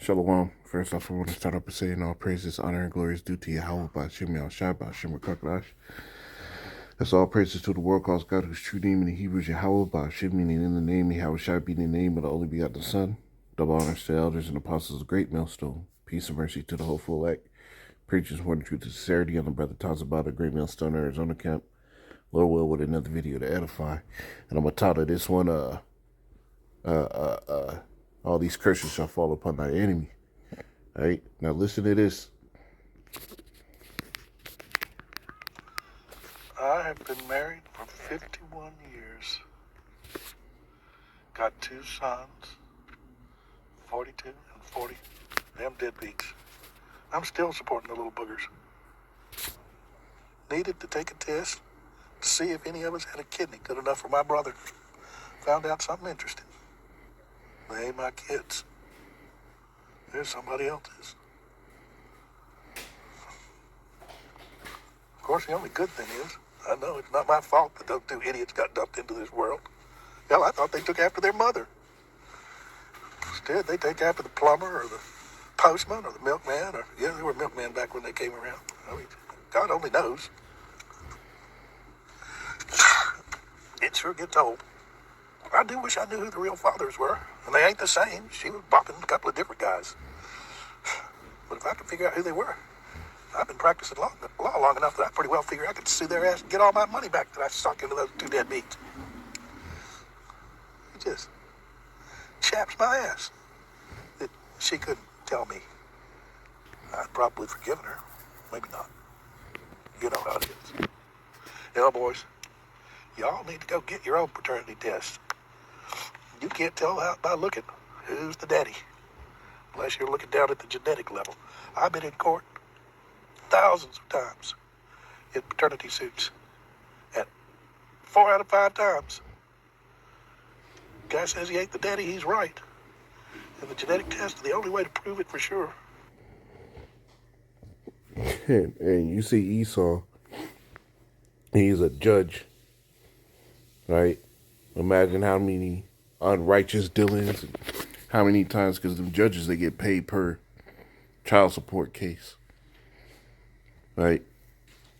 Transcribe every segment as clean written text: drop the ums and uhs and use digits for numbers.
Shalom. First off, I want to start up by saying all praises, honor, and glory is due to HahHhhaaa, HahHhhaaa, HahHhhaaa. That's all praises to the world calls God, whose true name in the Hebrew is HahHhhaaa, meaning in the name, HahHhhaaa being the name of the only begotten Son. Double honors to the elders and apostles of great millstone. Peace and mercy to the hopeful elect. Preachers more than truth and sincerity on the brother talks about a great millstone, Arizona camp. Lord will with another video to edify. And I'm going to title this one, all these curses shall fall upon thy enemy. All right, now listen to this. I have been married for 51 years. Got 2 sons, 42 and 40. Them deadbeats. I'm still supporting the little boogers. Needed to take a test to see if any of us had a kidney good enough for my brother. Found out something interesting. They ain't my kids. They're somebody else's. Of course, the only good thing is, I know it's not my fault that those 2 idiots got dumped into this world. Hell, I thought they took after their mother. Instead, they take after the plumber or the postman or the milkman. Or yeah, they were milkmen back when they came around. I mean, God only knows. It sure gets old. I do wish I knew who the real fathers were. And they ain't the same. She was bopping a couple of different guys. But if I could figure out who they were, I've been practicing law long enough that I pretty well figure I could sue their ass and get all my money back that I suck into those 2 deadbeats. It just chaps my ass that she couldn't tell me. I'd probably forgiven her. Maybe not. You know how it is. Yeah, boys, y'all need to go get your own paternity test. You can't tell out by looking who's the daddy, unless you're looking down at the genetic level. I've been in court thousands of times in paternity suits, and 4 out of 5 times, guy says he ain't the daddy, he's right. And the genetic test is the only way to prove it for sure. And you see Esau, he's a judge, right? Imagine how many unrighteous dealings, and how many times, because the judges, they get paid per child support case, right?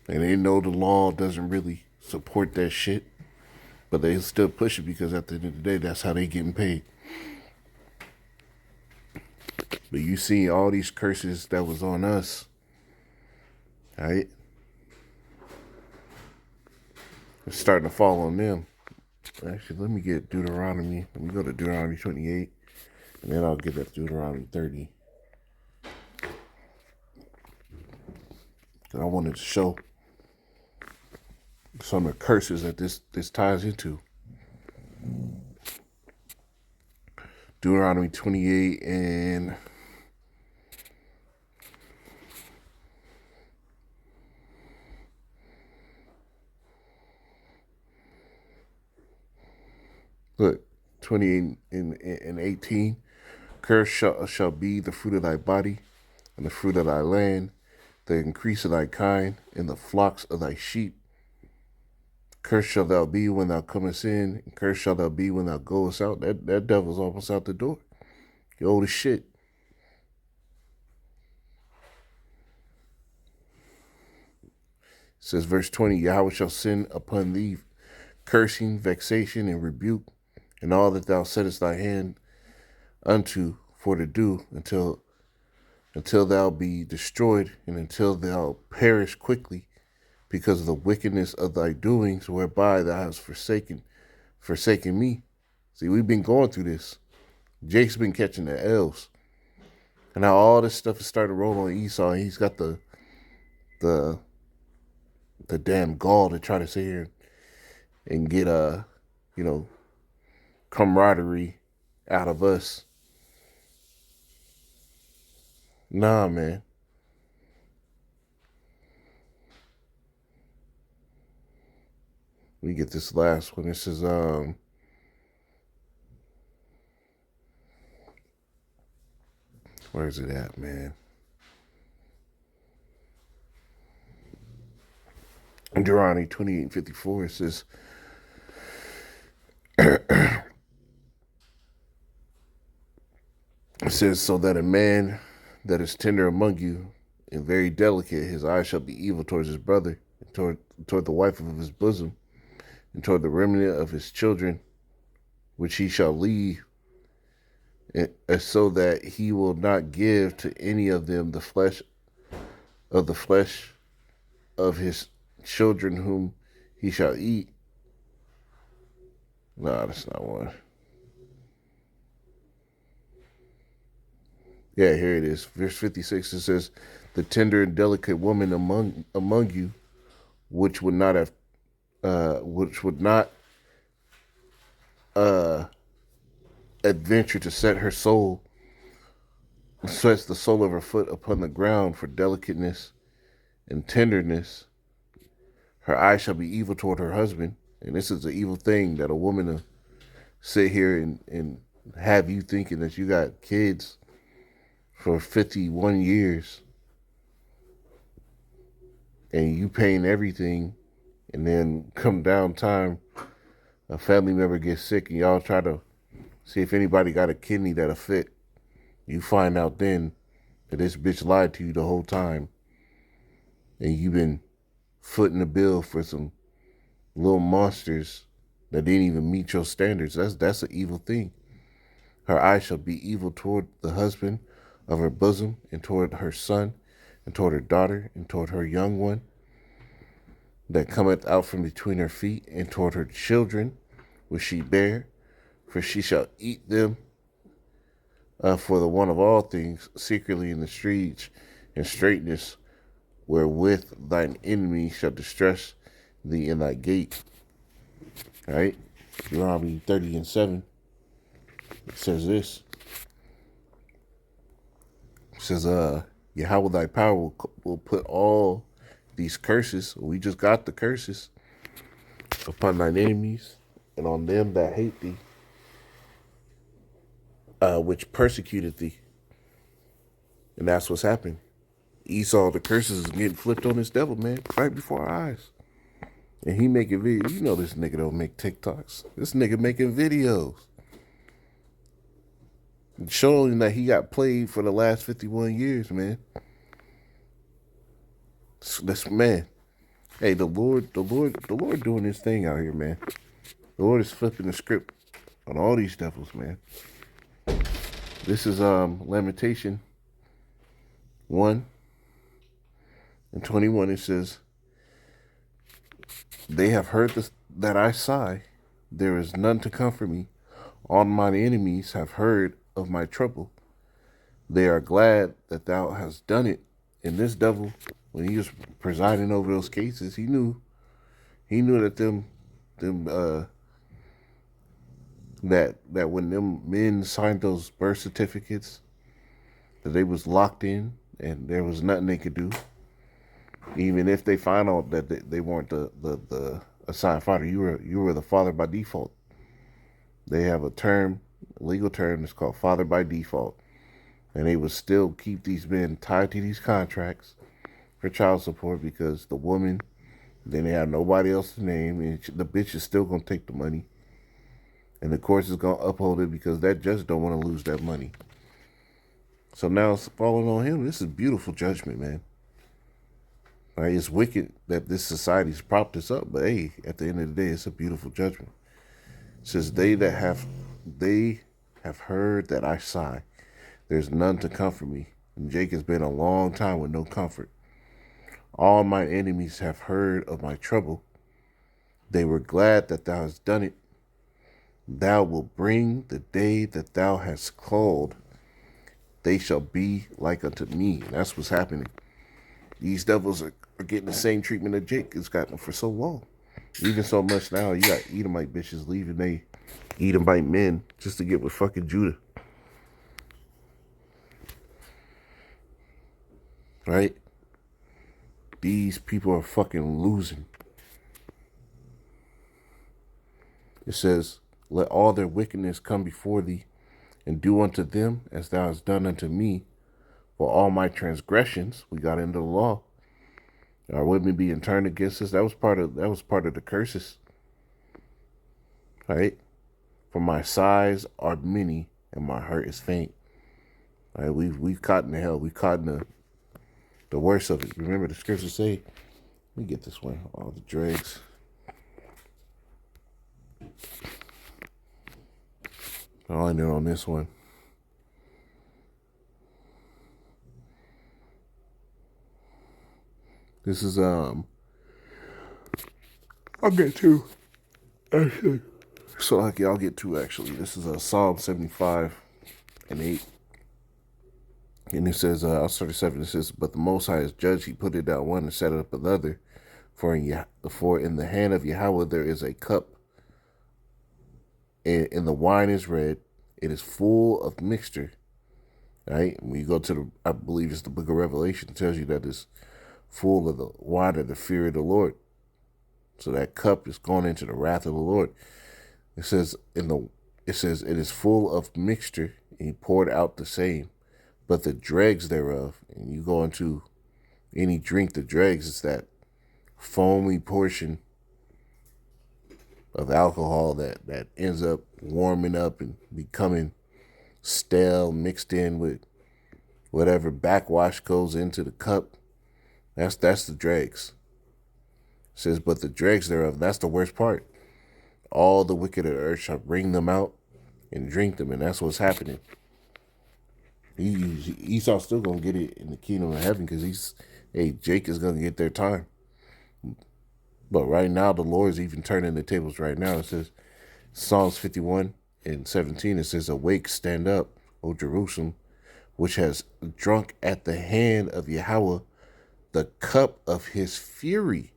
And they know the law doesn't really support that shit, but they still push it because at the end of the day, that's how they getting paid. But you see all these curses that was on us, right? It's starting to fall on them. Actually, let me get Deuteronomy. Let me go to Deuteronomy 28, and then I'll get that Deuteronomy 30. I wanted to show some of the curses that this ties into. Deuteronomy 28 and look, 28 and 18. Curse shall be the fruit of thy body, and the fruit of thy land, the increase of thy kind, and the flocks of thy sheep. Cursed shall thou be when thou comest in, and cursed shall thou be when thou goest out. That devil's almost out the door. You old as shit. It says, verse 20, Yahweh shall send upon thee cursing, vexation, and rebuke, and all that thou settest thy hand unto for to do until thou be destroyed, and until thou perish quickly, because of the wickedness of thy doings, whereby thou hast forsaken me. See, we've been going through this. Jake's been catching the L's. And now all this stuff is starting to roll on Esau, and he's got the damn gall to try to sit here and get camaraderie out of us. Nah, man. We get this last one. This is where is it at, man? In Deuteronomy 28:54, it says, It says, so that a man that is tender among you and very delicate, his eye shall be evil towards his brother, and toward the wife of his bosom, and toward the remnant of his children, which he shall leave, and so that he will not give to any of them the flesh of his children whom he shall eat. No, that's not one. Yeah, here it is. Verse 56, it says, the tender and delicate woman among you, which would not uh adventure to set her soul, sets the sole of her foot upon the ground for delicateness and tenderness. Her eye shall be evil toward her husband. And this is an evil thing, that a woman will sit here and have you thinking that you got kids for 51 years and you paying everything, and then come down time, a family member gets sick and y'all try to see if anybody got a kidney that'll fit. You find out then that this bitch lied to you the whole time, and you've been footing the bill for some little monsters that didn't even meet your standards. That's an evil thing. Her eye shall be evil toward the husband of her bosom, and toward her son, and toward her daughter, and toward her young one that cometh out from between her feet, and toward her children which she bare, for she shall eat them for the want of all things, secretly in the streets and straightness, wherewith thine enemy shall distress thee in thy gate. All right? Deuteronomy 30:7. It says this. It says, Yahweh thy power will put all these curses, we just got the curses, upon thine enemies and on them that hate thee, which persecuted thee. And that's what's happened. Esau, the curses is getting flipped on this devil, man, right before our eyes. And he making videos. You know this nigga don't make TikToks. This nigga making videos, showing that he got played for the last 51 years, man. This man. Hey, the Lord doing this thing out here, man. The Lord is flipping the script on all these devils, man. This is Lamentation 1:21. It says, they have heard that I sigh. There is none to comfort me. All mine enemies have heard of my trouble. They are glad that thou hast done it. And this devil, when he was presiding over those cases, he knew that that when them men signed those birth certificates, that they was locked in and there was nothing they could do. Even if they find out that they weren't the assigned father, you were the father by default. They have a legal term that's called father by default. And they would still keep these men tied to these contracts for child support, because the woman, then they have nobody else to name, and the bitch is still going to take the money. And the courts is going to uphold it because that judge don't want to lose that money. So now it's falling on him. This is beautiful judgment, man. Right? It's wicked that this society's propped us up, but hey, at the end of the day, it's a beautiful judgment. It says, they have heard that I sigh. There's none to comfort me. And Jake has been a long time with no comfort. All my enemies have heard of my trouble. They were glad that thou hast done it. Thou wilt bring the day that thou hast called. They shall be like unto me. And that's what's happening. These devils are getting the same treatment that Jake has gotten for so long. Even so much now, you got Edomite bitches leaving they Edomite men just to get with fucking Judah. Right? These people are fucking losing. It says, let all their wickedness come before thee, and do unto them as thou hast done unto me. For all my transgressions, we got into the law, our women being turned against us. That was part of the curses. Right? For my sighs are many, and my heart is faint. Right? We've caught in the hell. We've caught in the worst of it. Remember the scriptures say, let me get this one. All the dregs. I'll end it on this one. This is I'll get two actually. So like I'll get two actually. This is Psalm 75:8. And it says, I'll start at 7. It says, but the Most High is judge. He put it down one and set it up another. For in the hand of Yahweh there is a cup, and the wine is red. It is full of mixture. Right? And when you go to I believe it's the book of Revelation, it tells you that it's full of the wine of the fear of the Lord. So that cup is going into the wrath of the Lord. It says it is full of mixture, and he poured out the same. But the dregs thereof, and you go into any drink, the dregs is that foamy portion of alcohol that ends up warming up and becoming stale, mixed in with whatever backwash goes into the cup. That's the dregs. It says, but the dregs thereof, that's the worst part. All the wicked of the earth shall bring them out and drink them, and that's what's happening. Esau's still gonna get it in the kingdom of heaven because Jake is gonna get their time. But right now, the Lord's even turning the tables right now. It says, Psalms 51:17, it says, awake, stand up, O Jerusalem, which has drunk at the hand of Yahweh the cup of his fury.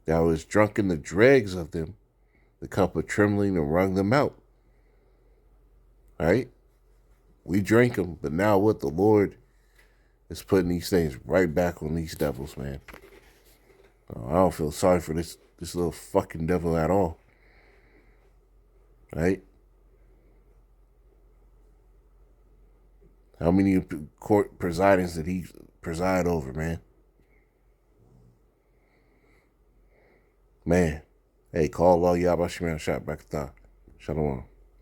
Thou hast drunken the dregs of them, the cup of trembling, and wrung them out. All right? We drank them, but now what? The Lord is putting these things right back on these devils, man. I don't feel sorry for this little fucking devil at all. Right? How many court presidings did he preside over, man? Man. Hey, call Allah Yahweh Shemel Shabbat Shalom.